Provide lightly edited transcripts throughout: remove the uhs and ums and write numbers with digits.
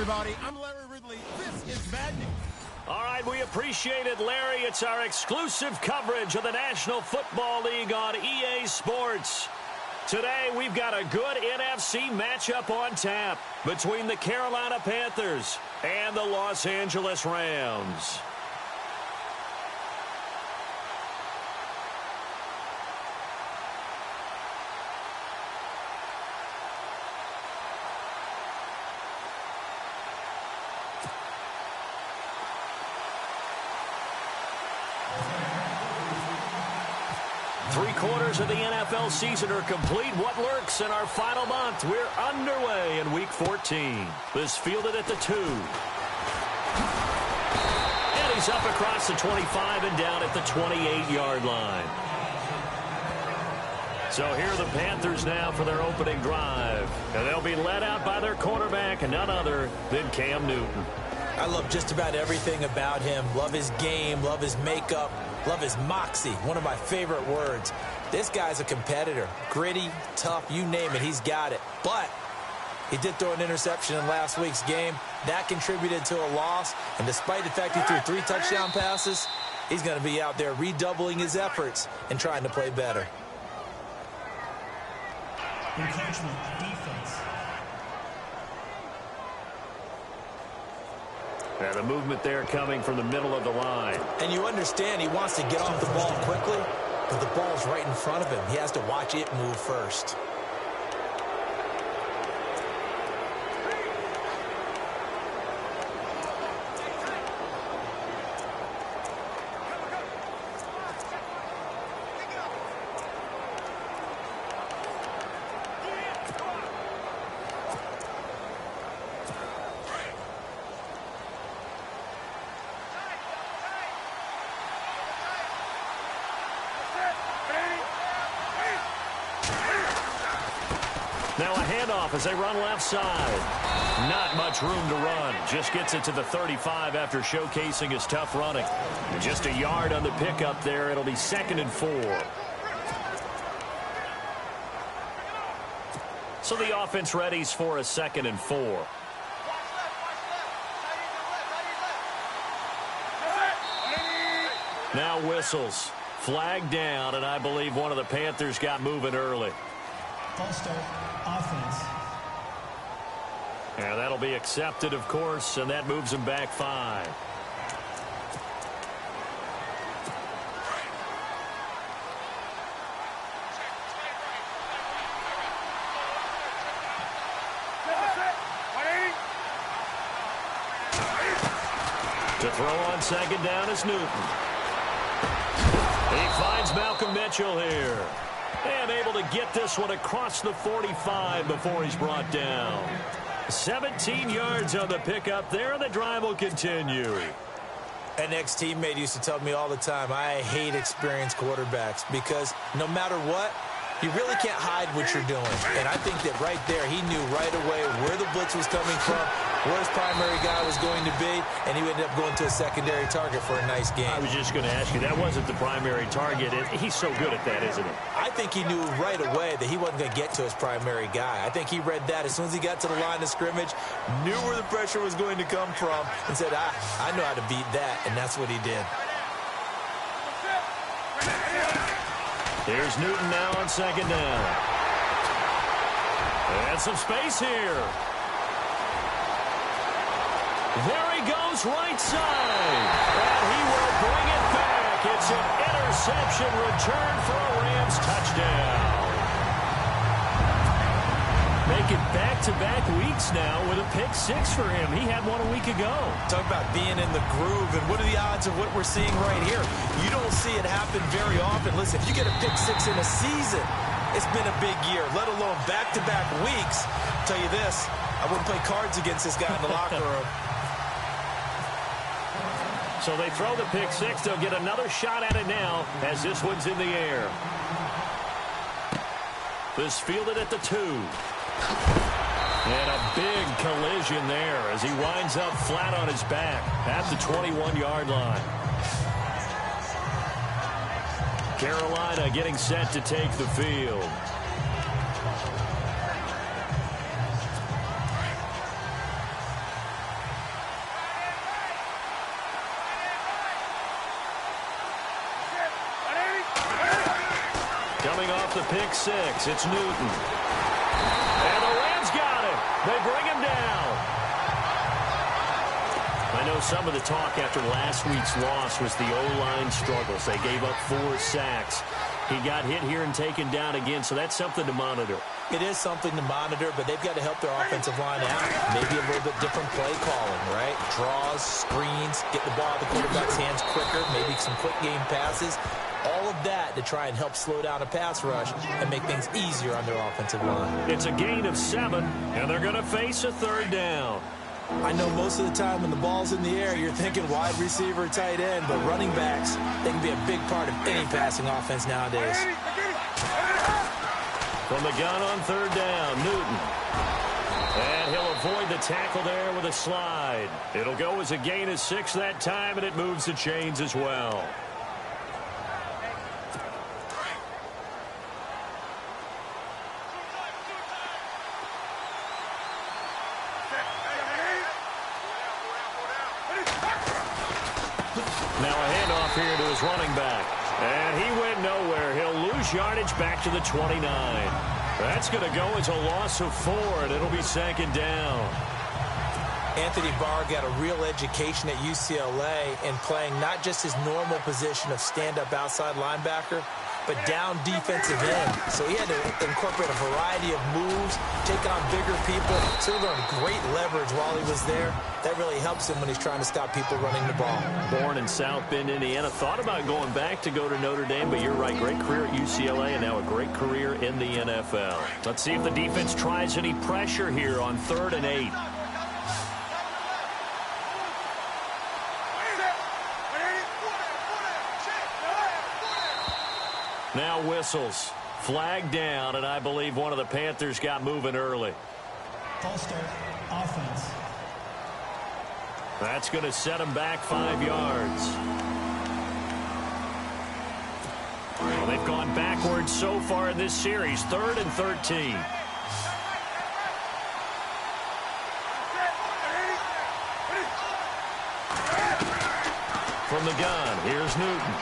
everybody. I'm Larry Ridley. This is Madden. All right, we appreciate it, Larry. It's our exclusive coverage of the National Football League on EA Sports. Today, we've got a good NFC matchup on tap between the Carolina Panthers and the Los Angeles Rams. Three-quarters of the NFL season are complete. What lurks in our final month? We're underway in Week 14. This fielded at the 2. And he's up across the 25 and down at the 28-yard line. So here are the Panthers now for their opening drive. And they'll be led out by their quarterback, and none other than Cam Newton. I love just about everything about him. Love his game, love his makeup, love his moxie, one of my favorite words. This guy's a competitor. Gritty, tough, you name it, he's got it. But he did throw an interception in last week's game. That contributed to a loss. And despite the fact he threw 3 touchdown passes, he's going to be out there redoubling his efforts and trying to play better. Encroachment, defense. And the movement there coming from the middle of the line. And you understand he wants to get off the ball quickly, but the ball's right in front of him. He has to watch it move first. Now a handoff as they run left side. Not much room to run. Just gets it to the 35 after showcasing his tough running. And just a yard on the pickup there. It'll be 2nd and 4. So the offense readies for a 2nd and 4. Now whistles. Flag down, and I believe one of the Panthers got moving early. False start, offense. And that'll be accepted, of course, and that moves him back 5. To throw on 2nd down is Newton. He finds Malcolm Mitchell here. And able to get this one across the 45 before he's brought down. 17 yards on the pickup there, and the drive will continue. An ex-teammate used to tell me all the time, I hate experienced quarterbacks because no matter what, you really can't hide what you're doing. And I think that right there, he knew right away where the blitz was coming from, where his primary guy was going to be, and he ended up going to a secondary target for a nice game. I was just going to ask you, that wasn't the primary target. He's so good at that, isn't he? I think he knew right away that he wasn't going to get to his primary guy. I think he read that as soon as he got to the line of scrimmage, knew where the pressure was going to come from, and said, I know how to beat that, and that's what he did. Here's Newton now on 2nd down. And some space here. There he goes, right side. And he will bring it back. It's an interception return for a Rams touchdown. Making back-to-back weeks now with a pick 6 for him. He had one a week ago. Talk about being in the groove, and what are the odds of what we're seeing right here? You don't see it happen very often. Listen, if you get a pick 6 in a season, it's been a big year, let alone back-to-back weeks. I'll tell you this, I wouldn't play cards against this guy in the locker room. So they throw the pick 6. They'll get another shot at it now as this one's in the air. This fielded at the 2. And a big collision there as he winds up flat on his back at the 21-yard line. Carolina getting set to take the field. coming off the pick six. It's Newton. And the Rams got it. They bring him down. I know some of the talk after last week's loss was the O-line struggles. They gave up 4 sacks. He got hit here and taken down again, so that's something to monitor. It is something to monitor, but they've got to help their offensive line out. Maybe a little bit different play calling, right? Draws, screens, get the ball out of the quarterback's hands quicker, maybe some quick game passes. All of that to try and help slow down a pass rush and make things easier on their offensive line. It's a gain of 7, and they're going to face a 3rd down. I know most of the time when the ball's in the air, you're thinking wide receiver, tight end, but running backs, they can be a big part of any passing offense nowadays. From the gun on 3rd down, Newton. And he'll avoid the tackle there with a slide. It'll go as a gain of 6 that time, and it moves the chains as well. Now a handoff here to his running back. And he went nowhere. He'll lose yardage back to the 29. That's going to go as a loss of 4, and it'll be 2nd down. Anthony Barr got a real education at UCLA in playing not just his normal position of stand-up outside linebacker, but down defensive end. So he had to incorporate a variety of moves, take on bigger people. So he learned great leverage while he was there. That really helps him when he's trying to stop people running the ball. Born in South Bend, Indiana. Thought about going back to go to Notre Dame, but you're right. Great career at UCLA and now a great career in the NFL. Let's see if the defense tries any pressure here on 3rd and 8. Now whistles. Flag down, and I believe one of the Panthers got moving early. False start, offense. That's going to set him back 5 yards. Well, they've gone backwards so far in this series. 3rd and 13. From the gun, here's Newton.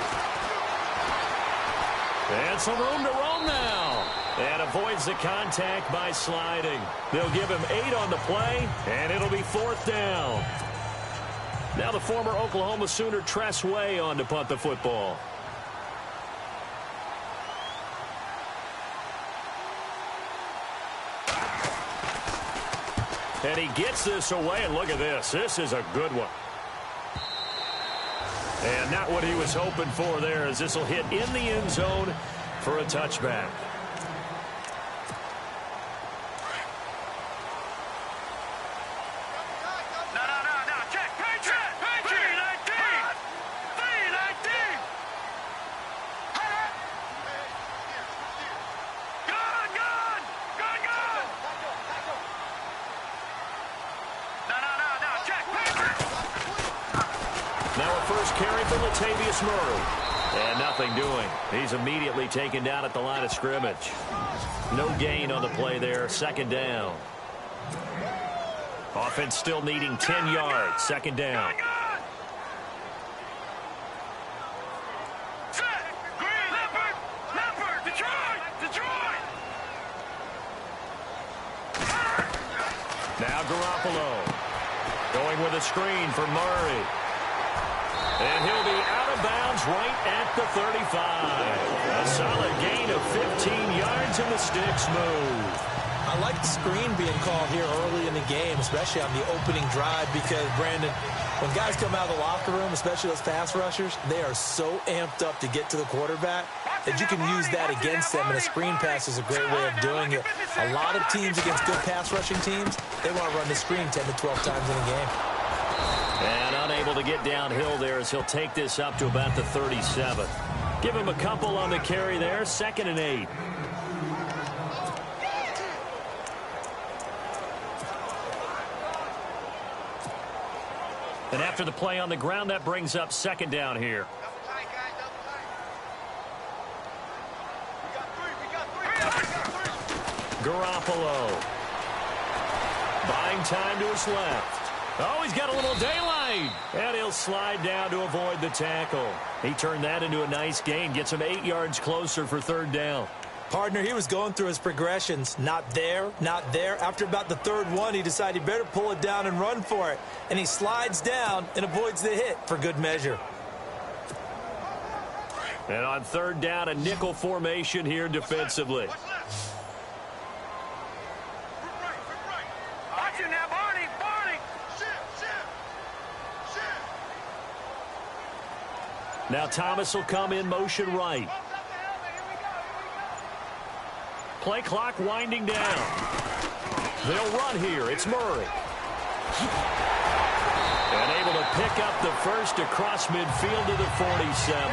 And some room to roam now. And avoids the contact by sliding. They'll give him 8 on the play, and it'll be 4th down. Now the former Oklahoma Sooner Tress Way on to punt the football. And he gets this away, and look at this. This is a good one. And not what he was hoping for there, as this will hit in the end zone for a touchback. And nothing doing. He's immediately taken down at the line of scrimmage. No gain on the play there. 2nd down. Offense still needing 10 yards. 2nd down. Now Garoppolo going with a screen for Murray. And he'll be out of bounds right at the 35. A solid gain of 15 yards, and the sticks move. I like the screen being called here early in the game, especially on the opening drive, because, Brandon, when guys come out of the locker room, especially those pass rushers, they are so amped up to get to the quarterback that you can use that against them, and a screen pass is a great way of doing it. A lot of teams against good pass rushing teams, they want to run the screen 10 to 12 times in a game. And unable to get downhill there as he'll take this up to about the 37. Give him a couple on the carry there. 2nd and 8. And after the play on the ground, that brings up 2nd down here. Garoppolo. Buying time to his left. Oh, he's got a little daylight. And he'll slide down to avoid the tackle. He turned that into a nice gain. Gets him 8 yards closer for 3rd down. Partner, he was going through his progressions. Not there, not there. After about the third one, he decided he better pull it down and run for it. And he slides down and avoids the hit for good measure. And on third down, a nickel formation here defensively. Now Thomas will come in motion right. Play clock winding down. They'll run here. It's Murray. And able to pick up the first across midfield to the 47.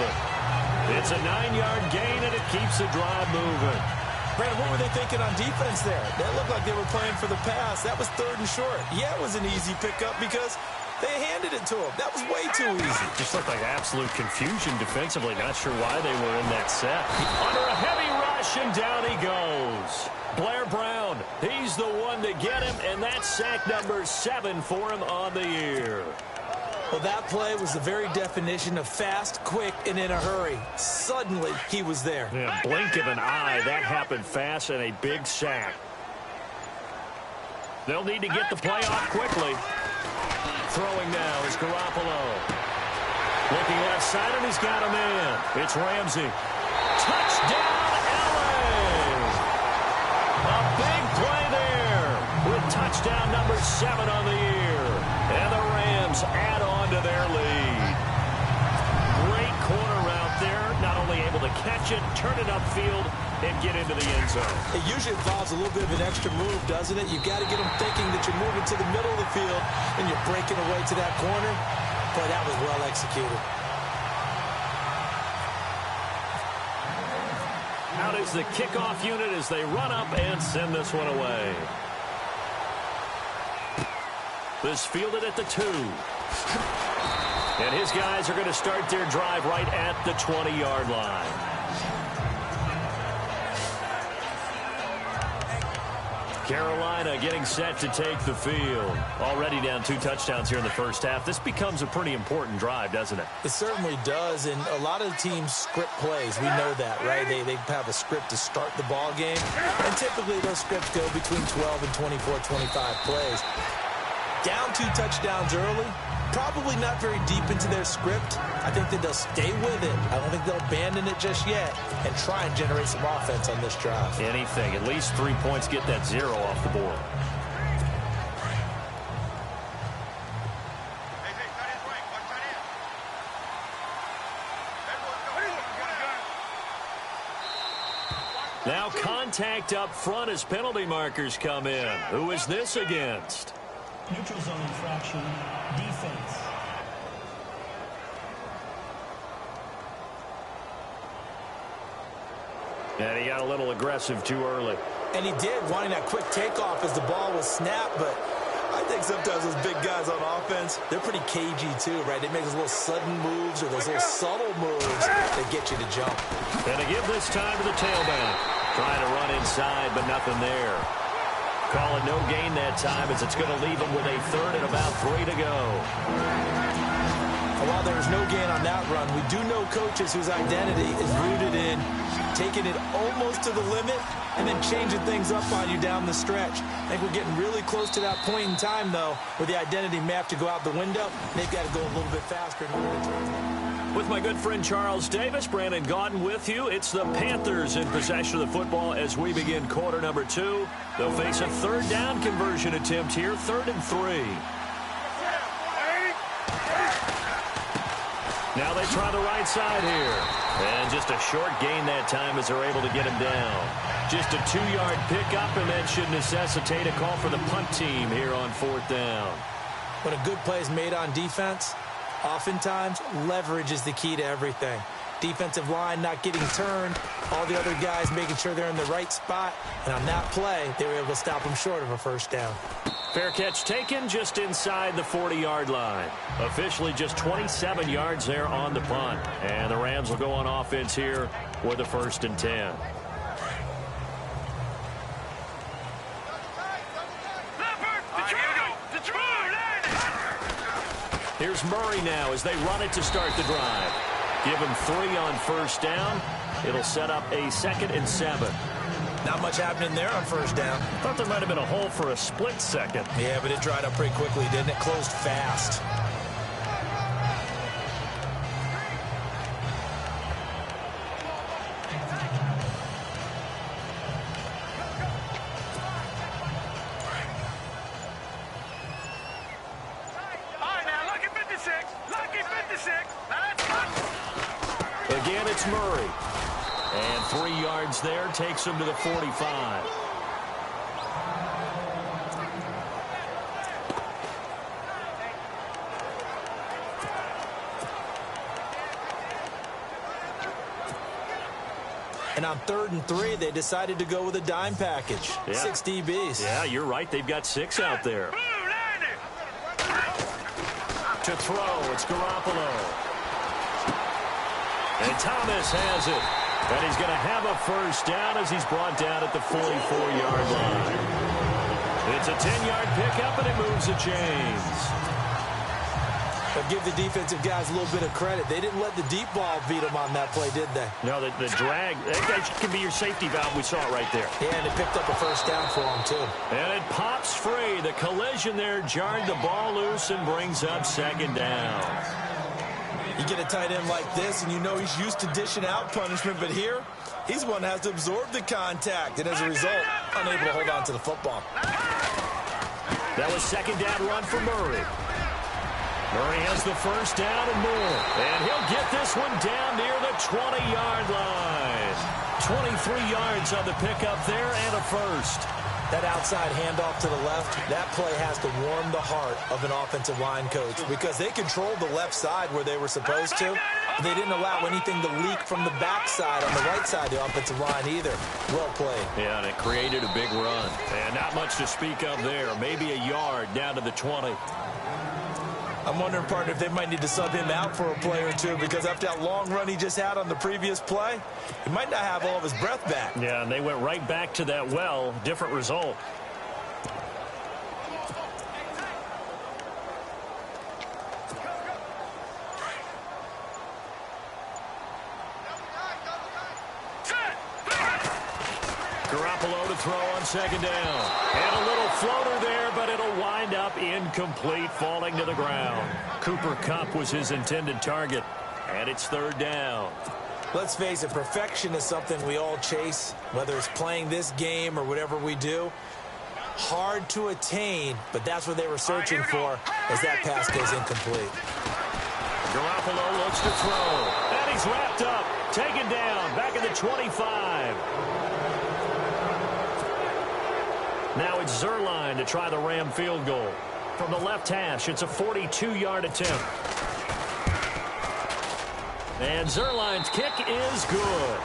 It's a 9-yard gain, and it keeps the drive moving. Brandon, what were they thinking on defense there? That looked like they were playing for the pass. That was third and short. Yeah, it was an easy pickup because they handed it to him. That was way too easy. Just looked like absolute confusion defensively. Not sure why they were in that set. Under a heavy rush, and down he goes. Blair Brown, he's the one to get him, and that's sack number 7 for him on the year. Well, that play was the very definition of fast, quick, and in a hurry. Suddenly, he was there. Yeah, blink of an eye. That happened fast, and a big sack. They'll need to get the play off quickly. Throwing now is Garoppolo. Looking left side, and he's got a man. It's Ramsey. Touchdown, LA! A big play there with touchdown number 7 on the year. And the Rams add on to their lead. Great corner route there. Not only able to catch it, turn it upfield, and get into the end zone. It usually involves a little bit of an extra move, doesn't it? You've got to get them thinking that you're moving to the middle of the field and you're breaking away to that corner. Boy, that was well executed. Out is the kickoff unit as they run up and send this one away. This fielded at the 2. And his guys are going to start their drive right at the 20-yard line. Carolina getting set to take the field. Already down 2 touchdowns here in the first half. This becomes a pretty important drive, doesn't it? It certainly does, and a lot of teams script plays. We know that, right? They have a script to start the ball game, and typically those scripts go between 12 and 24, 25 plays. Down 2 touchdowns early, probably not very deep into their script. I think that they'll stay with it. I don't think they'll abandon it just yet and try and generate some offense on this drive. Anything. At least 3 points, get that 0 off the board. Now contact up front as penalty markers come in. Who is this against? Neutral zone infraction, defense. And he got a little aggressive too early. And he did, wanting that quick takeoff as the ball was snapped, but I think sometimes those big guys on offense, they're pretty cagey too, right? They make those little sudden moves or those little subtle moves that get you to jump. And to give this time to the tailback. Trying to run inside, but nothing there. Call it no gain that time as it's going to leave him with a 3rd and about 3 to go. While there was no gain on that run, we do know coaches whose identity is rooted in taking it almost to the limit and then changing things up on you down the stretch. I think we're getting really close to that point in time, though, where the identity may have to go out the window. They've got to go a little bit faster in order to turn it. With my good friend Charles Davis, Brandon Gaudin with you. It's the Panthers in possession of the football as we begin quarter number 2. They'll face a 3rd down conversion attempt here, 3rd and 3. Now they try the right side here. And just a short gain that time as they're able to get him down. Just a 2-yard pickup, and that should necessitate a call for the punt team here on 4th down. When a good play is made on defense, oftentimes leverage is the key to everything. Defensive line not getting turned, all the other guys making sure they're in the right spot, and on that play, they were able to stop them short of a 1st down. Fair catch taken just inside the 40-yard line. Officially just 27 yards there on the punt. And the Rams will go on offense here with a 1st and 10. Here's Murray now as they run it to start the drive. Give him 3 on 1st down. It'll set up a 2nd and 7. Not much happening there on first down. Thought there might have been a hole for a split second. Yeah, but it dried up pretty quickly, didn't it? Closed fast. Again, it's Murray. And 3 yards there takes him to the 45. And on 3rd and 3, they decided to go with a dime package. Yeah. 6 DBs. Yeah, you're right. They've got 6 out there. To throw, it's Garoppolo. And Thomas has it. And he's going to have a first down as he's brought down at the 44-yard line. It's a 10-yard pickup, and it moves the chains. But give the defensive guys a little bit of credit. They didn't let the deep ball beat them on that play, did they? No, the drag, that can be your safety valve. We saw it right there. Yeah, and it picked up a first down for them, too. And it pops free. The collision there jarred the ball loose and brings up 2nd down. You get a tight end like this, and you know he's used to dishing out punishment, but here, he's one that has to absorb the contact, and as a result, unable to hold on to the football. That was 2nd down run for Murray. Murray has the first down and more. And he'll get this one down near the 20-yard line. 23 yards on the pickup there and a first. That outside handoff to the left, that play has to warm the heart of an offensive line coach because they controlled the left side where they were supposed to. But they didn't allow anything to leak from the backside on the right side of the offensive line either. Well played. Yeah, and it created a big run. And not much to speak of there. Maybe a yard down to the 20. I'm wondering, partner, if they might need to sub him out for a play or two because after that long run he just had on the previous play, he might not have all of his breath back. Yeah, and they went right back to that well. Different result. Garoppolo to throw on 2nd down. And a little floater there, but it'll wind up incomplete, falling to the ground. Cooper Kupp was his intended target, and it's 3rd down. Let's face it, perfection is something we all chase, whether it's playing this game or whatever we do. Hard to attain, but that's what they were searching for as that pass goes incomplete. Garoppolo looks to throw, and he's wrapped up, taken down, back at the 25. Now it's Zerline to try the Ram field goal. From the left hash, it's a 42-yard attempt. And Zerline's kick is good.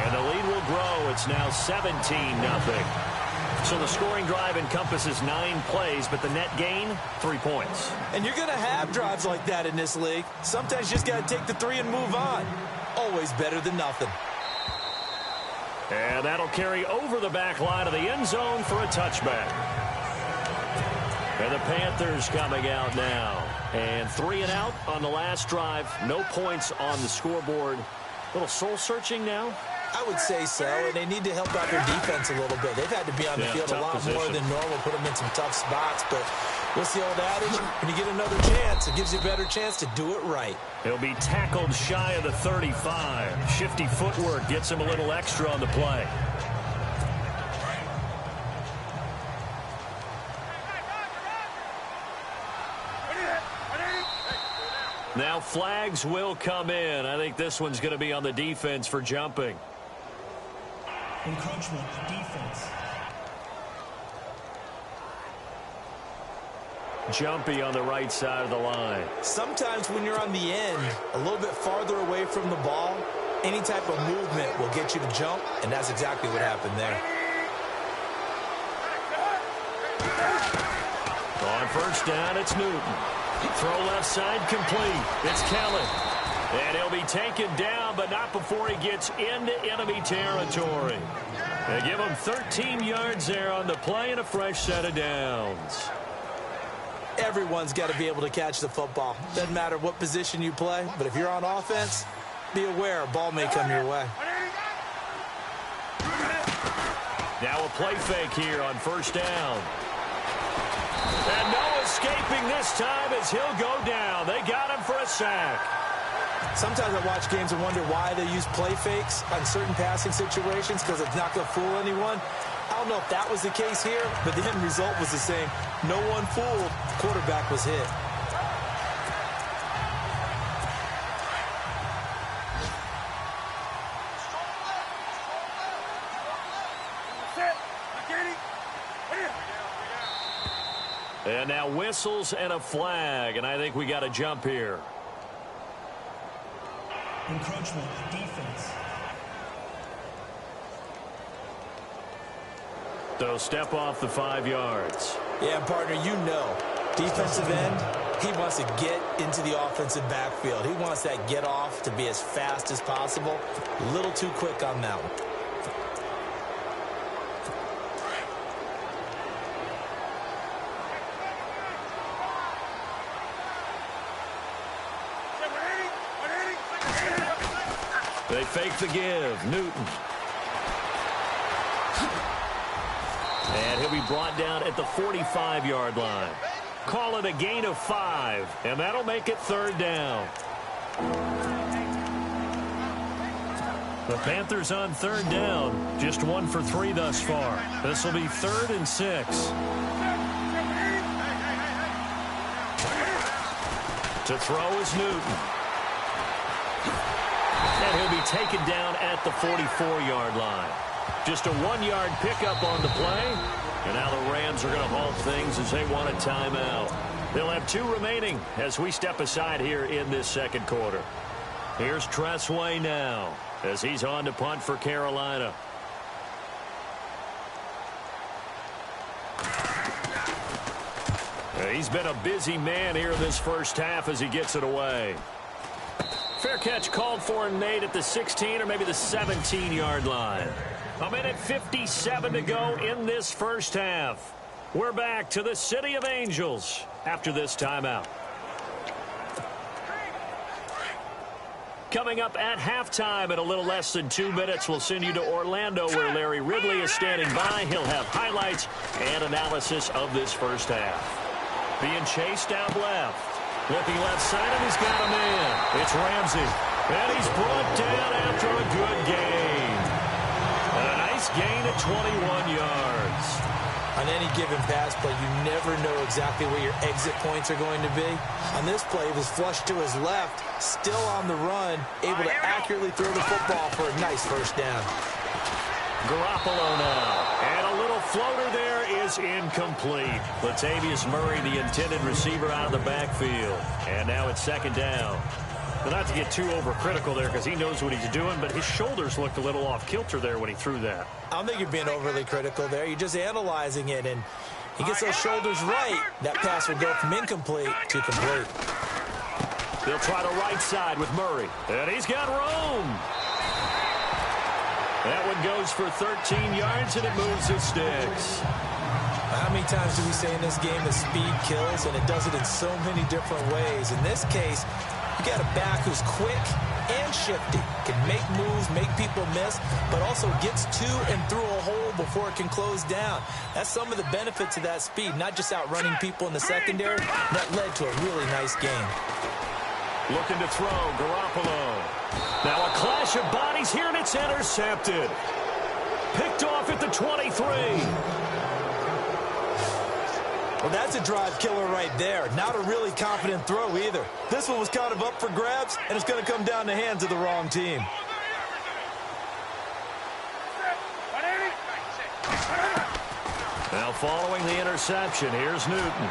And the lead will grow. It's now 17-0. So the scoring drive encompasses 9 plays, but the net gain, 3 points. And you're going to have drives like that in this league. Sometimes you just got to take the 3 and move on. Always better than nothing. And that'll carry over the back line of the end zone for a touchback. And the Panthers coming out now. And 3 and out on the last drive. No points on the scoreboard. A little soul-searching now. I would say so, and they need to help out their defense a little bit. They've had to be on the field a lot more than normal, put them in some tough spots. But what's the old adage? When you get another chance, it gives you a better chance to do it right. He'll be tackled shy of the 35. Shifty footwork gets him a little extra on the play. Now flags will come in. I think this one's going to be on the defense for jumping. Encroachment, defense. Jumpy on the right side of the line. Sometimes when you're on the end, a little bit farther away from the ball, any type of movement will get you to jump, and that's exactly what happened there. On first down, it's Newton. Throw left side complete. It's Kelly. And he'll be taken down, but not before he gets into enemy territory. They give him 13 yards there on the play and a fresh set of downs. Everyone's got to be able to catch the football. Doesn't matter what position you play, but if you're on offense, be aware a ball may come your way. Now a play fake here on first down. And no escaping this time as he'll go down. They got him for a sack. Sometimes I watch games and wonder why they use play fakes on certain passing situations because it's not going to fool anyone. I don't know if that was the case here, but the end result was the same. No one fooled. Quarterback was hit. And now whistles and a flag, and I think we got to jump here. Encroachment, defense. So step off the 5 yards. Yeah, partner, you know, defensive end, he wants to get into the offensive backfield. He wants that get off to be as fast as possible. A little too quick on that one. They fake the give. Newton. And he'll be brought down at the 45-yard line. Call it a gain of 5, and that'll make it 3rd down. The Panthers on 3rd down. Just 1 for 3 thus far. This will be 3rd and 6. To throw is Newton. And he'll be taken down at the 44-yard line. Just a 1-yard pickup on the play. And now the Rams are going to halt things as they want a timeout. They'll have 2 remaining as we step aside here in this second quarter. Here's Tressway now as he's on to punt for Carolina. He's been a busy man here this first half as he gets it away. Fair catch called for and made at the 16 or maybe the 17-yard line. A minute 57 to go in this first half. We're back to the City of Angels after this timeout. Coming up at halftime in a little less than 2 minutes, we'll send you to Orlando where Larry Ridley is standing by. He'll have highlights and analysis of this first half. Being chased out left. Looking left side, and he's got a man. It's Ramsey. And he's brought down after a good gain. And a nice gain at 21 yards. On any given pass play, you never know exactly where your exit points are going to be. On this play, it was flushed to his left, still on the run, able to accurately throw the football for a nice first down. Garoppolo now. And a little floater there is incomplete. Latavius Murray, the intended receiver, out of the backfield. And now it's 2nd down. Well, not to get too overcritical there because he knows what he's doing, but his shoulders looked a little off kilter there when he threw that. I don't think you're being overly critical there. You're just analyzing it, and he gets those shoulders right. That pass will go from incomplete to complete. They'll try the right side with Murray. And he's got room. That one goes for 13 yards, and it moves the sticks. How many times do we say in this game that speed kills, and it does it in so many different ways? In this case, you got a back who's quick and shifty, can make moves, make people miss, but also gets to and through a hole before it can close down. That's some of the benefits of that speed, not just outrunning people in the secondary. That led to a really nice game. Looking to throw, Garoppolo. Now a clash of bodies here, and it's intercepted. Picked off at the 23. Well, that's a drive killer right there. Not a really confident throw either. This one was kind of up for grabs, and it's going to come down the hands of the wrong team. Now following the interception, here's Newton.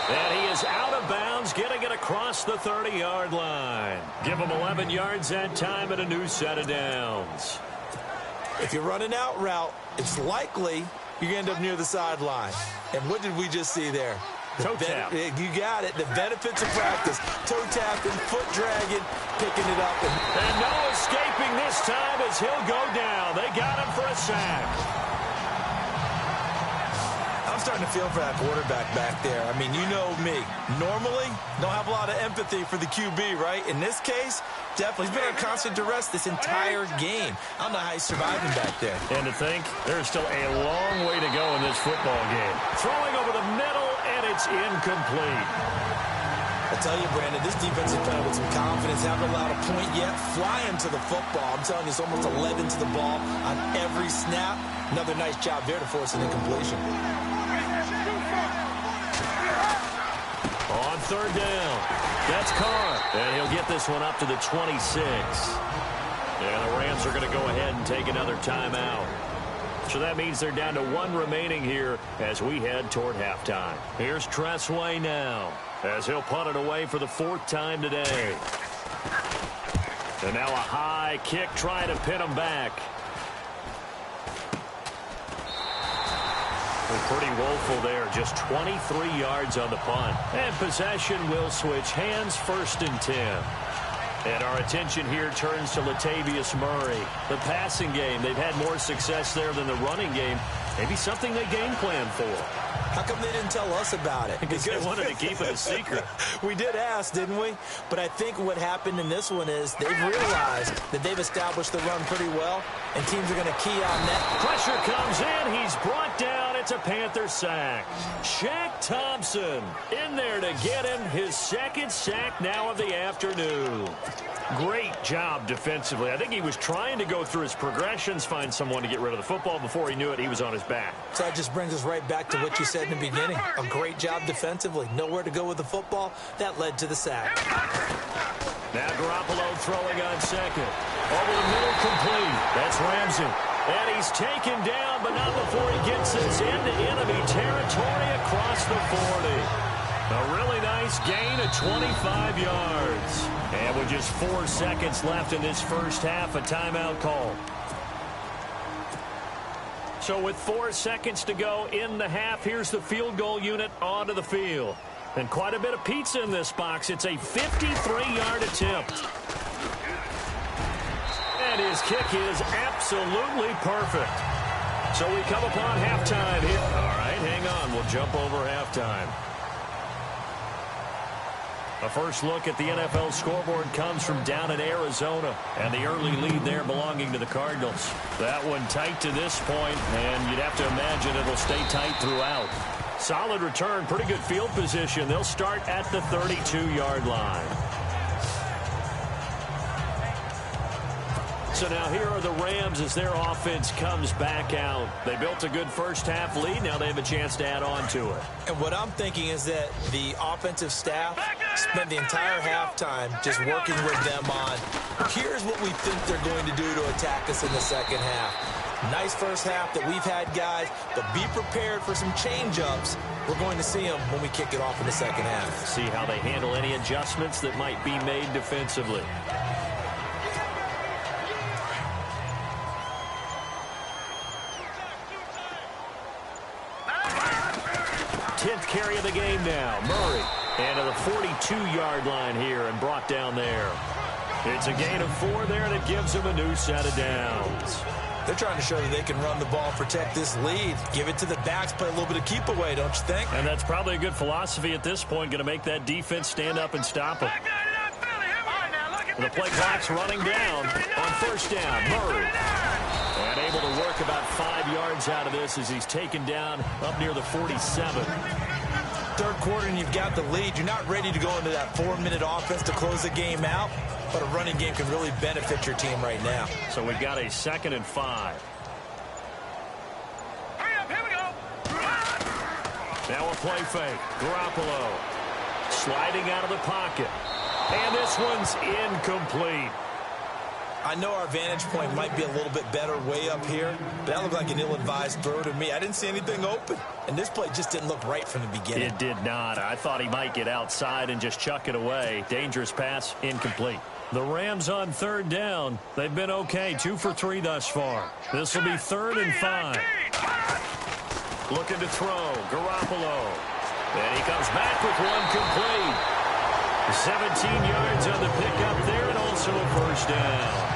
And he is out of bounds, getting it across the 30-yard line. Give him 11 yards that time and a new set of downs. If you run an out route, it's likely you're going to end up near the sideline. And what did we just see there? Toe tap. You got it. The benefits of practice. Toe tapping, foot dragging, picking it up. And no escaping this time as he'll go down. They got him for a sack. I'm starting to feel for that quarterback back there. I mean, you know me. Normally, don't have a lot of empathy for the QB, right? In this case, Definitely. He's been on constant duress this entire game. I don't know how he's surviving back there. And to think, there's still a long way to go in this football game. Throwing over the middle, and it's incomplete. I tell you, Brandon, this defense is playing with some confidence. Haven't allowed a point yet. Flying to the football. I'm telling you, it's almost 11 to the ball on every snap. Another nice job there to force an incompletion. On third down, that's Carr. And he'll get this one up to the 26. And the Rams are going to go ahead and take another timeout. So that means they're down to one remaining here as we head toward halftime. Here's Tressway now, as he'll punt it away for the fourth time today. And now a high kick trying to pin him back. Pretty woeful there. Just 23 yards on the punt. And possession will switch hands, 1st and 10. And our attention here turns to Latavius Murray. The passing game, they've had more success there than the running game. Maybe something they game plan for. How come they didn't tell us about it? Because they wanted to keep it a secret. We did ask, didn't we? But I think what happened in this one is they've realized that they've established the run pretty well, and teams are going to key on that. Pressure comes in. He's brought down. It's a Panther sack. Shaq Thompson in there to get him his second sack now of the afternoon. Great job defensively. I think he was trying to go through his progressions, find someone to get rid of the football. Before he knew it, he was on his back. So that just brings us right back to what you said in the beginning. A great job defensively. Nowhere to go with the football. That led to the sack. Now Garoppolo throwing on second. Over the middle, complete. That's Ramsey. And he's taken down, but not before he gets this into enemy territory across the 40. A really nice gain of 25 yards. And with just 4 seconds left in this first half, a timeout call. So with 4 seconds to go in the half, here's the field goal unit onto the field. And quite a bit of pizza in this box. It's a 53-yard attempt. And his kick is absolutely perfect. So we come upon halftime here. All right, hang on. We'll jump over halftime. A first look at the NFL scoreboard comes from down in Arizona, and the early lead there belonging to the Cardinals. That one tight to this point, and you'd have to imagine it'll stay tight throughout. Solid return, pretty good field position. They'll start at the 32-yard line. So now here are the Rams as their offense comes back out. They built a good first half lead. Now they have a chance to add on to it. And what I'm thinking is that the offensive staff spent the entire halftime just working with them on, here's what we think they're going to do to attack us in the second half. Nice first half that we've had, guys, but be prepared for some change-ups. We're going to see them when we kick it off in the second half. See how they handle any adjustments that might be made defensively. 10th carry of the game now. Murray. And to the 42-yard line here and brought down there. It's a gain of 4 there that gives them a new set of downs. They're trying to show that they can run the ball and protect this lead. Give it to the backs, play a little bit of keep away, don't you think? And that's probably a good philosophy at this point, going to make that defense stand up and stop them. The play clock's running down on first down. Murray. And able to work about 5 yards out of this as he's taken down up near the 47. Third quarter and you've got the lead. You're not ready to go into that 4-minute offense to close the game out, but a running game can really benefit your team right now. So we've got a 2nd and 5. Hurry up, here we go. Now a play fake. Garoppolo sliding out of the pocket. And this one's incomplete. I know our vantage point might be a little bit better way up here, but that looked like an ill-advised throw to me. I didn't see anything open, and this play just didn't look right from the beginning. It did not. I thought he might get outside and just chuck it away. Dangerous pass, incomplete. The Rams on third down. They've been okay, 2 for 3 thus far. This will be 3rd and 5. Looking to throw, Garoppolo. And he comes back with one complete. 17 yards on the pickup there and also a first down.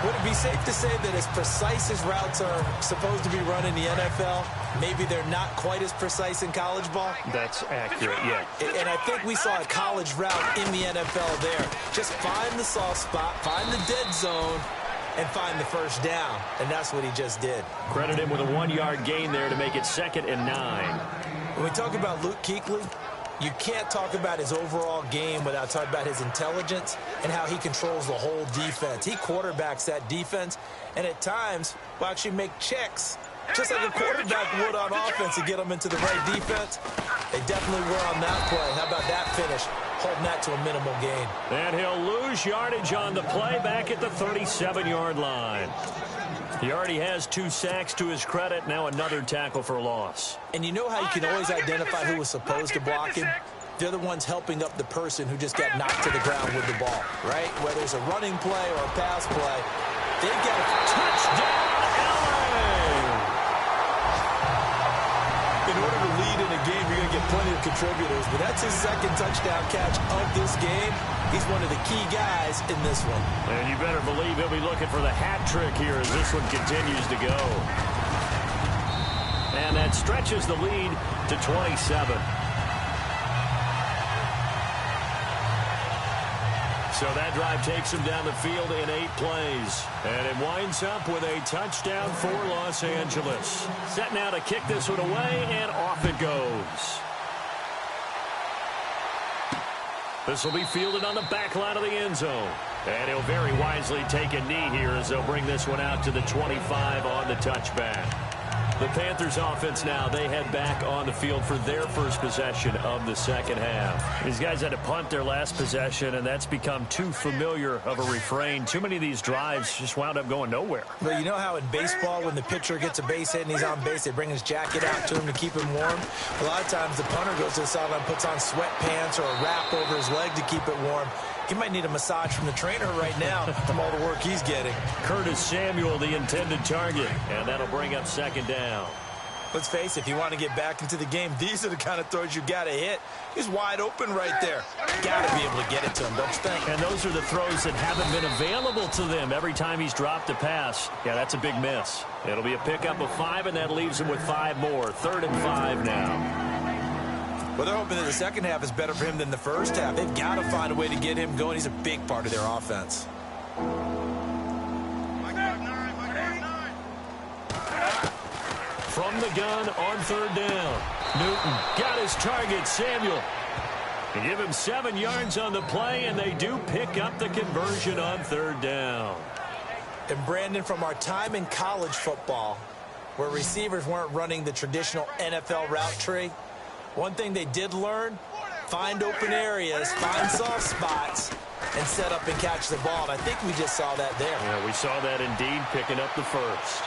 Would it be safe to say that as precise as routes are supposed to be run in the NFL, maybe they're not quite as precise in college ball? That's accurate, yeah. And I think we saw a college route in the NFL there. Just find the soft spot, find the dead zone, and find the first down. And that's what he just did. Credit him with a 1-yard gain there to make it 2nd and 9. When we talk about Luke Kuechly, you can't talk about his overall game without talking about his intelligence and how he controls the whole defense. He quarterbacks that defense, and at times will actually make checks, just like a quarterback would on offense to get them into the right defense. They definitely were on that play. How about that finish? Holding that to a minimal gain. And he'll lose yardage on the play back at the 37-yard line. He already has 2 sacks to his credit. Now another tackle for loss. And you know how you can always identify who was supposed to block him? They're the ones helping up the person who just got knocked to the ground with the ball, right? Whether it's a running play or a pass play, they get a touchdown, LA! In order to lead in a game, you're going to get plenty of contributors, but that's his 2nd touchdown catch of this game. He's one of the key guys in this one. And you better believe he'll be looking for the hat trick here as this one continues to go. And that stretches the lead to 27. So that drive takes him down the field in 8 plays. And it winds up with a touchdown for Los Angeles. Set now to kick this one away, and off it goes. This will be fielded on the back line of the end zone. And he'll very wisely take a knee here as they'll bring this one out to the 25 on the touchback. The Panthers offense now, they head back on the field for their first possession of the second half. These guys had to punt their last possession, and that's become too familiar of a refrain. Too many of these drives just wound up going nowhere. But you know how in baseball, when the pitcher gets a base hit and he's on base, they bring his jacket out to him to keep him warm? A lot of times the punter goes to the sideline, puts on sweatpants or a wrap over his leg to keep it warm. He might need a massage from the trainer right now from all the work he's getting. Curtis Samuel, the intended target, and that'll bring up 2nd down. Let's face it, if you want to get back into the game, these are the kind of throws you got to hit. He's wide open right there. Got to be able to get it to him, don't you think? And those are the throws that haven't been available to them every time he's dropped a pass. Yeah, that's a big miss. It'll be a pickup of 5, and that leaves him with 5 more. 3rd and 5 now. Well, they're hoping that the second half is better for him than the first half. They've got to find a way to get him going. He's a big part of their offense. From the gun on 3rd down. Newton got his target, Samuel. They give him 7 yards on the play, and they do pick up the conversion on 3rd down. And Brandon, from our time in college football, where receivers weren't running the traditional NFL route tree, one thing they did learn, find open areas, find soft spots, and set up and catch the ball. And I think we just saw that there. Yeah, we saw that indeed, picking up the first.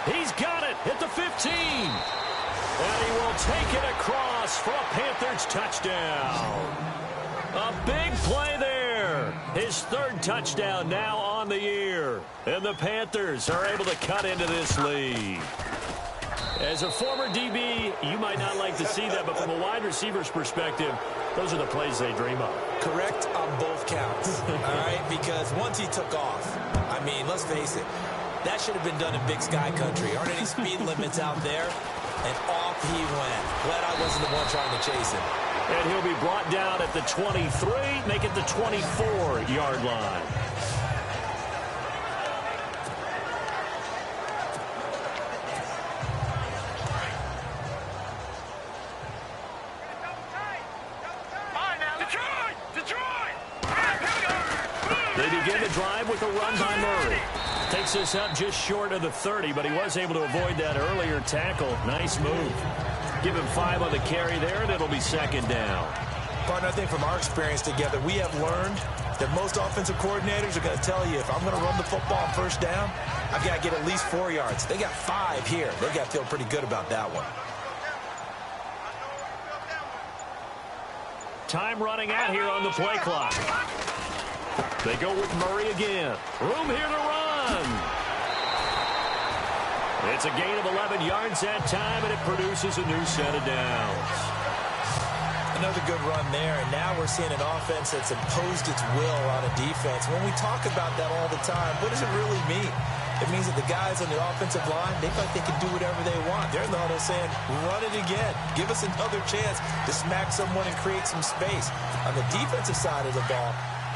He's got it at the 15. And he will take it across for a Panthers touchdown. A big play there. His 3rd touchdown now on the year. And the Panthers are able to cut into this lead. As a former DB, you might not like to see that, but from a wide receiver's perspective, those are the plays they dream of. Correct on both counts, all right? Because once he took off, I mean, let's face it, that should have been done in Big Sky Country. Aren't any speed limits out there? And off he went. Glad I wasn't the one trying to chase him. And he'll be brought down at the 23, make it the 24-yard line. They begin the drive with a run by Murray. Takes this up just short of the 30, but he was able to avoid that earlier tackle. Nice move. Give him 5 on the carry there, and it'll be 2nd down. Partner, I think from our experience together, we have learned that most offensive coordinators are going to tell you, if I'm going to run the football on 1st down, I've got to get at least 4 yards. They got 5 here. They got to feel pretty good about that one. Time running out here on the play clock. They go with Murray again. Room here to run. It's a gain of 11 yards that time, and it produces a new set of downs. Another good run there, and now we're seeing an offense that's imposed its will on a defense. When we talk about that all the time, what does it really mean? It means that the guys on the offensive line, they feel like they can do whatever they want. They're in the huddle saying, run it again. Give us another chance to smack someone and create some space. On the defensive side of the ball,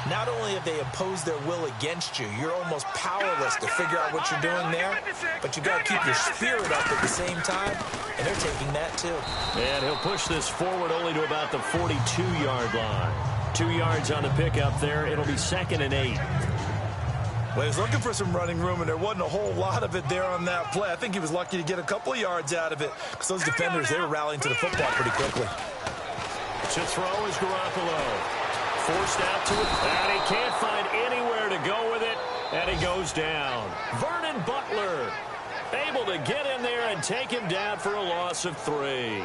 not only have they imposed their will against you, you're almost powerless to figure out what you're doing there, but you got to keep your spirit up at the same time, and they're taking that too. And he'll push this forward only to about the 42-yard line. 2 yards on the pickup there. It'll be 2nd and 8. Well, he was looking for some running room, and there wasn't a whole lot of it there on that play. I think he was lucky to get a couple of yards out of it because those defenders, they were rallying to the football pretty quickly. To throw is Garoppolo. Forced out to it, and he can't find anywhere to go with it, and he goes down. Vernon Butler able to get in there and take him down for a loss of 3.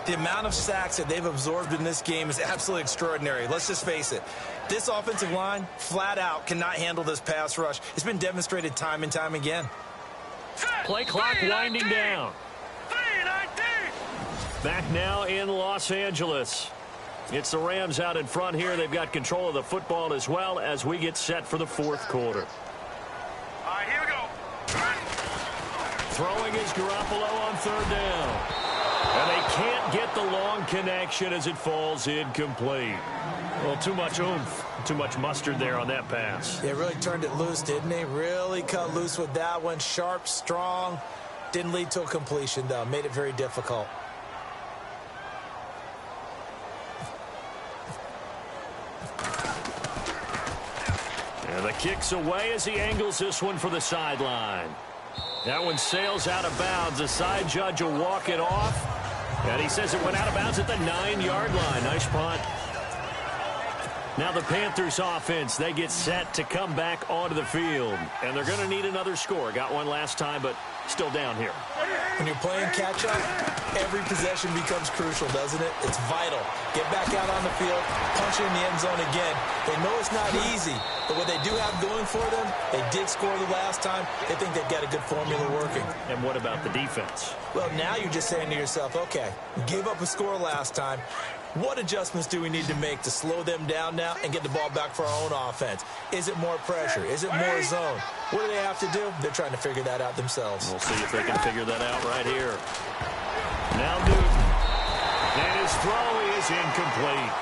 The amount of sacks that they've absorbed in this game is absolutely extraordinary. Let's just face it. This offensive line, flat out, cannot handle this pass rush. It's been demonstrated time and time again. Play clock winding down. Back now in Los Angeles. It's the Rams out in front here. They've got control of the football as well as we get set for the 4th quarter. All right, here we go. Throwing is Garoppolo on 3rd down. And they can't get the long connection as it falls incomplete. Well, too much oomph, too much mustard there on that pass. They really turned it loose, didn't they? Really cut loose with that one. Sharp, strong. Didn't lead to a completion, though. Made it very difficult. And the kick's away as he angles this one for the sideline. That one sails out of bounds. The side judge will walk it off. And he says it went out of bounds at the 9-yard line. Nice punt. Now the Panthers offense, they get set to come back onto the field. And they're going to need another score. Got one last time, but still down here. When you're playing catch-up, every possession becomes crucial, doesn't it? It's vital. Get back out on the field, punch it in the end zone again. They know it's not easy, but what they do have going for them, they did score the last time. They think they've got a good formula working. And what about the defense? Well, now you're just saying to yourself, okay, gave up a score last time. What adjustments do we need to make to slow them down now and get the ball back for our own offense? Is it more pressure? Is it more zone? What do they have to do? They're trying to figure that out themselves. We'll see if they can figure that out right here. Now Newton. And his throw is incomplete.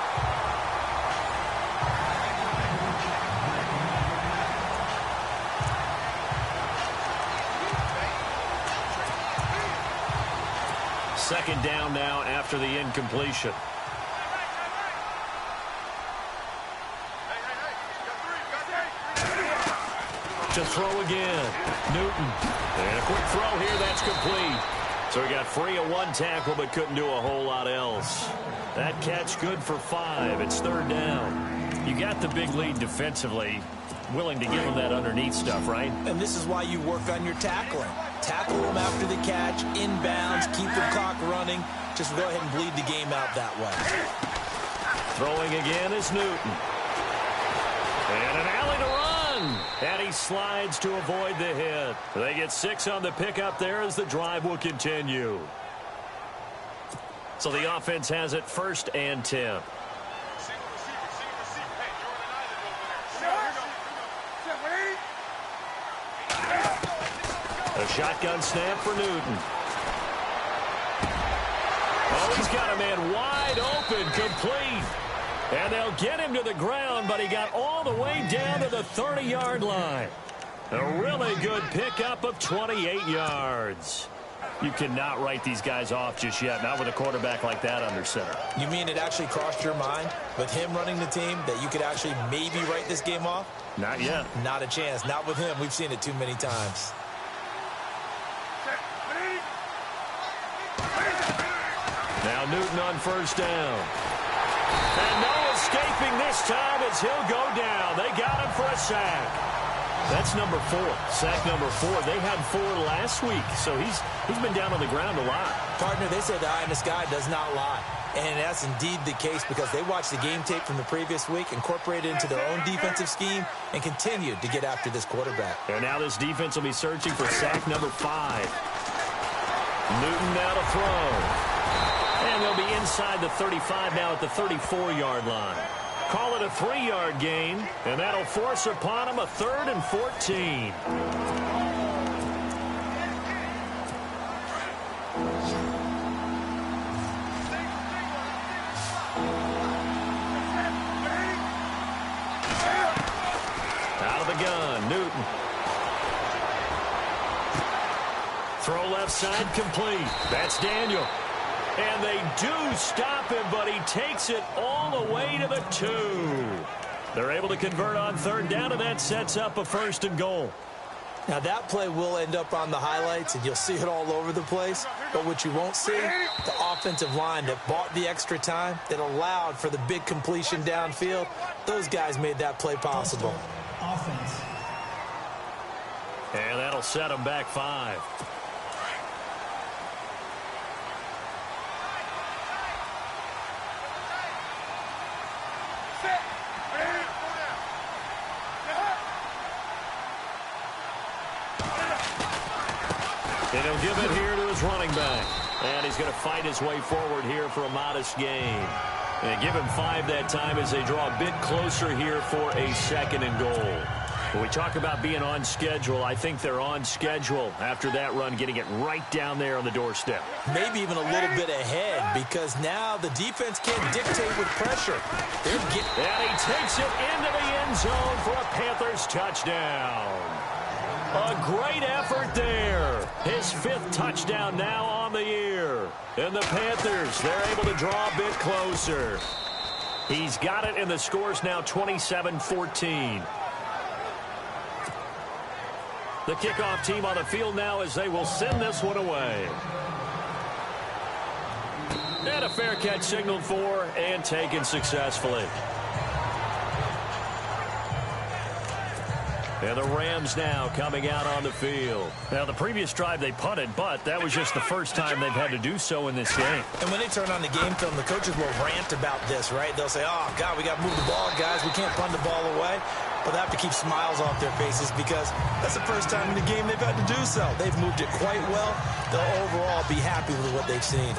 Second down now after the incompletion. To throw again. Newton. And a quick throw here. That's complete. So he got free of one tackle but couldn't do a whole lot else. That catch good for 5. It's 3rd down. You got the big lead defensively. Willing to give them that underneath stuff, right? And this is why you work on your tackling. Tackle them after the catch, inbounds, keep the clock running. Just go ahead and bleed the game out that way. Throwing again is Newton. And an alley to run. And he slides to avoid the hit. They get 6 on the pickup there as the drive will continue. So the offense has it 1st and 10. A shotgun snap for Newton. Oh, he's got a man wide open, complete. And they'll get him to the ground, but he got all the way down to the 30-yard line. A really good pickup of 28 yards. You cannot write these guys off just yet, not with a quarterback like that under center. You mean it actually crossed your mind with him running the team that you could actually maybe write this game off? Not yet. Not a chance. Not with him. We've seen it too many times. Now Newton on 1st down. And no escaping this time as he'll go down. They got him for a sack. That's number 4. Sack number 4. They had 4 last week, so he's been down on the ground a lot. Partner, they say the eye in the sky does not lie. And that's indeed the case because they watched the game tape from the previous week, incorporated it into their own defensive scheme, and continued to get after this quarterback. And now this defense will be searching for sack number 5. Newton now to throw. And they'll be inside the 35 now at the 34-yard line. Call it a 3-yard gain, and that'll force upon them a 3rd and 14. Out of the gun, Newton. Throw left side complete. That's Daniel. And they do stop him, but he takes it all the way to the 2. They're able to convert on 3rd down, and that sets up a 1st and goal. Now, that play will end up on the highlights, and you'll see it all over the place. But what you won't see, the offensive line that bought the extra time, that allowed for the big completion downfield, those guys made that play possible. Offense. And that'll set them back 5. And he'll give it here to his running back. And he's going to fight his way forward here for a modest gain. And give him 5 that time as they draw a bit closer here for a 2nd and goal. When we talk about being on schedule, I think they're on schedule after that run, getting it right down there on the doorstep. Maybe even a little bit ahead, because now the defense can't dictate with pressure. And he takes it into the end zone for a Panthers touchdown. A great effort there. His 5th touchdown now on the year. And the Panthers, they're able to draw a bit closer. He's got it, and the score's now 27-14. The kickoff team on the field now as they will send this one away. And a fair catch signaled for and taken successfully. And the Rams now coming out on the field. Now, the previous drive they punted, but that was just the first time they've had to do so in this game. And when they turn on the game film, the coaches will rant about this, right? They'll say, oh, God, we got to move the ball, guys. We can't punt the ball away. But they have to keep smiles off their faces because that's the first time in the game they've had to do so. They've moved it quite well. They'll overall be happy with what they've seen.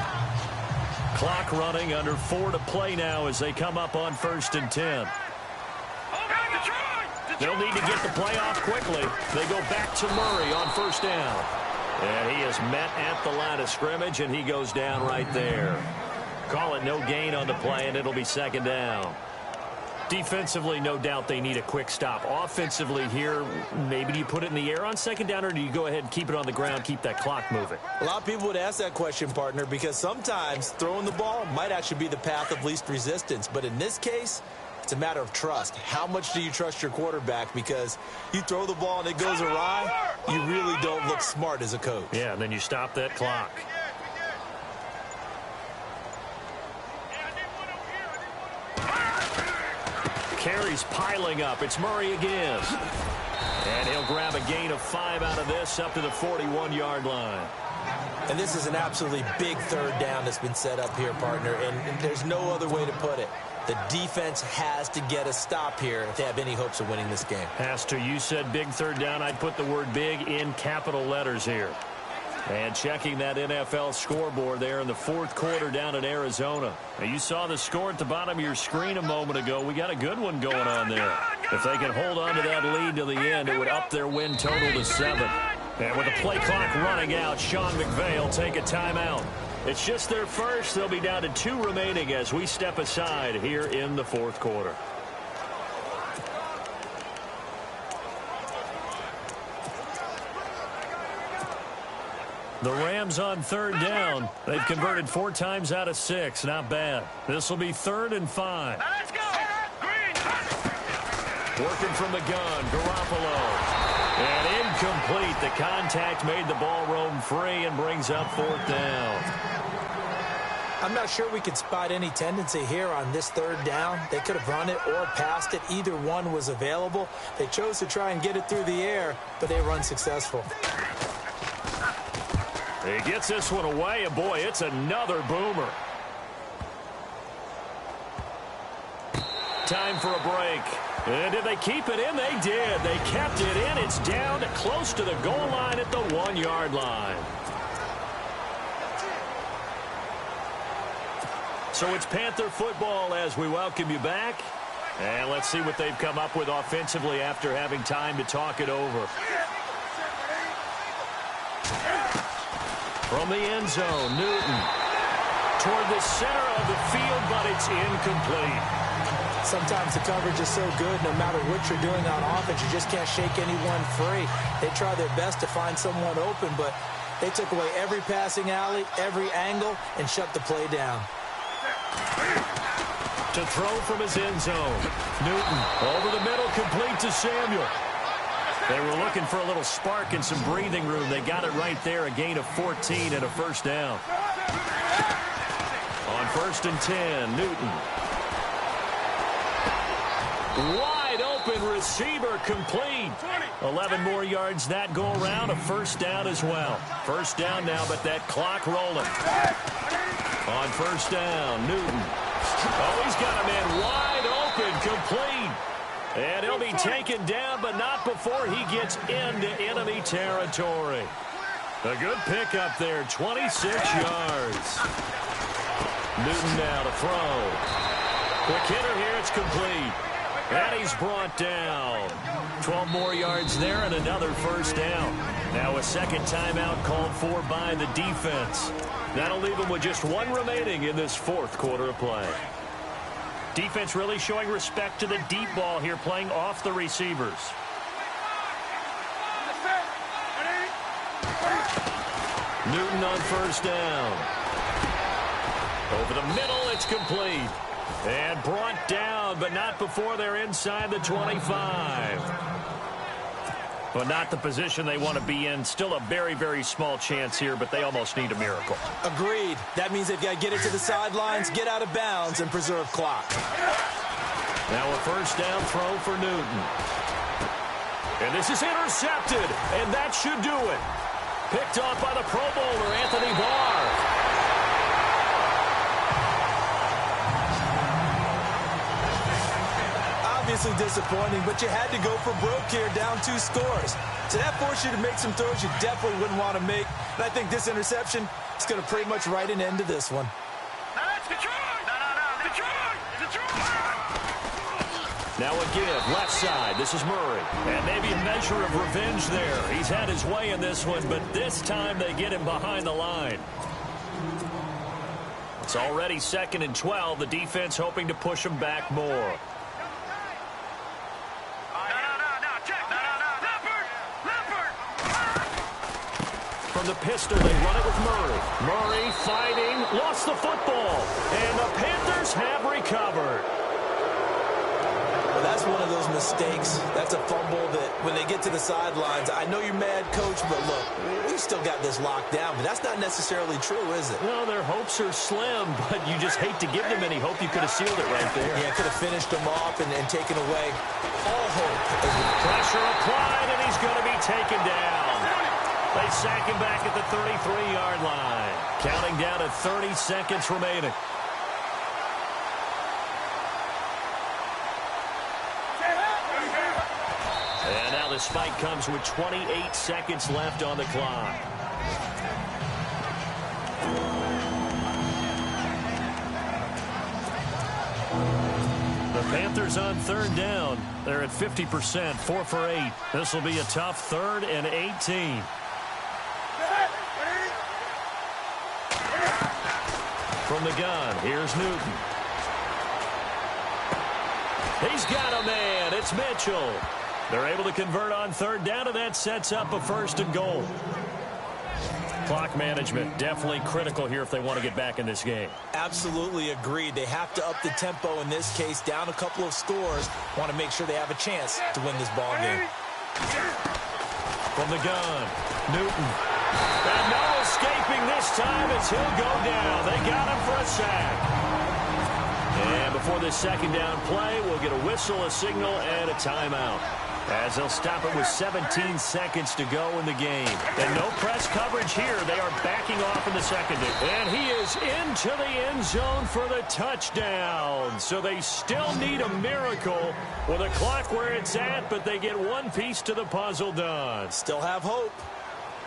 Clock running, under 4 to play now as they come up on 1st and 10. They'll need to get the play off quickly. They go back to Murray on 1st down. And he is met at the line of scrimmage, and he goes down right there. Call it no gain on the play, and it'll be 2nd down. Defensively, no doubt they need a quick stop. Offensively here, maybe do you put it in the air on 2nd down, or do you go ahead and keep it on the ground, keep that clock moving? A lot of people would ask that question, partner, because sometimes throwing the ball might actually be the path of least resistance. But in this case, it's a matter of trust. How much do you trust your quarterback? Because you throw the ball and it goes awry, you really don't look smart as a coach. Yeah, and then you stop that clock. Carries piling up. It's Murray again. And he'll grab a gain of 5 out of this up to the 41-yard line. And this is an absolutely big 3rd down that's been set up here, partner, and there's no other way to put it. The defense has to get a stop here if they have any hopes of winning this game. Has to. You said big 3rd down. I'd put the word big in capital letters here. And checking that NFL scoreboard there in the 4th quarter down in Arizona. Now, you saw the score at the bottom of your screen a moment ago. We got a good one going on there. If they can hold on to that lead to the end, it would up their win total to 7. And with the play clock running out, Sean McVay will take a timeout. It's just their first. They'll be down to 2 remaining as we step aside here in the 4th quarter. The Rams on 3rd down. They've converted 4 times out of 6. Not bad. This will be 3rd and 5. Now let's go. Green. Working from the gun, Garoppolo. And incomplete. The contact made the ball roam free and brings up 4th down. I'm not sure we could spot any tendency here on this 3rd down. They could have run it or passed it. Either one was available. They chose to try and get it through the air, but they were unsuccessful. He gets this one away, and boy, it's another boomer. Time for a break. And did they keep it in? They did. They kept it in. It's down to close to the goal line at the 1-yard line. So it's Panther football as we welcome you back. And let's see what they've come up with offensively after having time to talk it over. From the end zone, Newton toward the center of the field, but it's incomplete. Sometimes the coverage is so good, no matter what you're doing on offense, you just can't shake anyone free. They try their best to find someone open, but they took away every passing alley, every angle, and shut the play down. To throw from his end zone. Newton over the middle, complete to Samuel. They were looking for a little spark and some breathing room. They got it right there, a gain of 14 and a first down. On 1st and 10, Newton. Wide open receiver, complete. 11 more yards that go around, a first down as well. First down now, but that clock rolling. On 1st down, Newton. Oh, he's got a man wide open, complete. And he'll be taken down, but not before he gets into enemy territory. A good pickup there, 26 yards. Newton now to throw. Quick hitter here, it's complete. And he's brought down. 12 more yards there and another first down. Now a second timeout called for by the defense. That'll leave them with just one remaining in this fourth quarter of play. Defense really showing respect to the deep ball here, playing off the receivers. Newton on first down. Over the middle, it's complete. And brought down, but not before they're inside the 25. But not the position they want to be in. Still a very, very small chance here, but they almost need a miracle. Agreed. That means they've got to get it to the sidelines, get out of bounds, and preserve clock. Now a first down throw for Newton. And this is intercepted, and that should do it. Picked off by the Pro Bowler, Anthony Barr. Obviously disappointing, but you had to go for broke here, down 2 scores. So that forced you to make some throws you definitely wouldn't want to make. And I think this interception is going to pretty much write an end to this one. Now a give, left side. This is Murray. And maybe a measure of revenge there. He's had his way in this one, but this time they get him behind the line. It's already 2nd and 12. The defense hoping to push him back more. From the pistol, they run it with Murray. Murray fighting, lost the football. And the Panthers have recovered. Well, that's one of those mistakes. That's a fumble that when they get to the sidelines, I know you're mad, Coach, but look, we still got this locked down. But that's not necessarily true, is it? Well, their hopes are slim, but you just hate to give them any hope. You could have sealed it right there. Yeah, could have finished them off and taken away all hope. Pressure applied, and he's going to be taken down. They sack him back at the 33-yard line. Counting down to 30 seconds remaining. And now the spike comes with 28 seconds left on the clock. The Panthers on 3rd down. They're at 50%, 4 for 8. This will be a tough 3rd and 18. From the gun, here's Newton. He's got a man. It's Mitchell. They're able to convert on 3rd down, and that sets up a 1st and goal. Clock management definitely critical here if they want to get back in this game. Absolutely agreed. They have to up the tempo in this case, down a couple of scores. Want to make sure they have a chance to win this ball game. From the gun, Newton. And no escaping this time as he'll go down. They got him for a sack. And before this 2nd down play, we'll get a whistle, a signal, and a timeout. As they'll stop it with 17 seconds to go in the game. And no press coverage here. They are backing off in the secondary. And he is into the end zone for the touchdown. So they still need a miracle with a clock where it's at, but they get one piece to the puzzle done. Still have hope.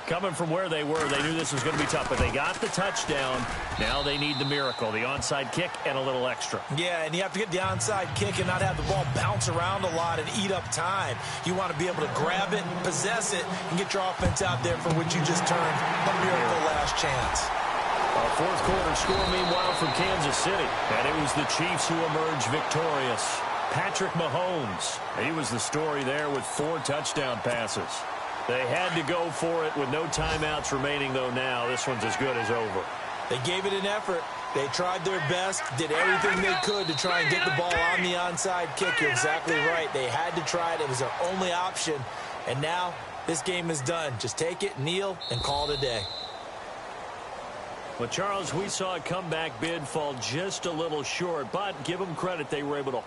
Coming from where they were, they knew this was going to be tough, but they got the touchdown. Now they need the miracle, the onside kick and a little extra. Yeah, and you have to get the onside kick and not have the ball bounce around a lot and eat up time. You want to be able to grab it, possess it, and get your offense out there for which you just turned a miracle last chance. A fourth quarter score, meanwhile, from Kansas City. And it was the Chiefs who emerged victorious. Patrick Mahomes, he was the story there with 4 touchdown passes. They had to go for it with no timeouts remaining, though now. This one's as good as over. They gave it an effort. They tried their best, did everything they could to try and get the ball on the onside kick. You're exactly right. They had to try it. It was their only option. And now this game is done. Just take it, kneel, and call it a day. Well, Charles, we saw a comeback bid fall just a little short, but give them credit. They were able to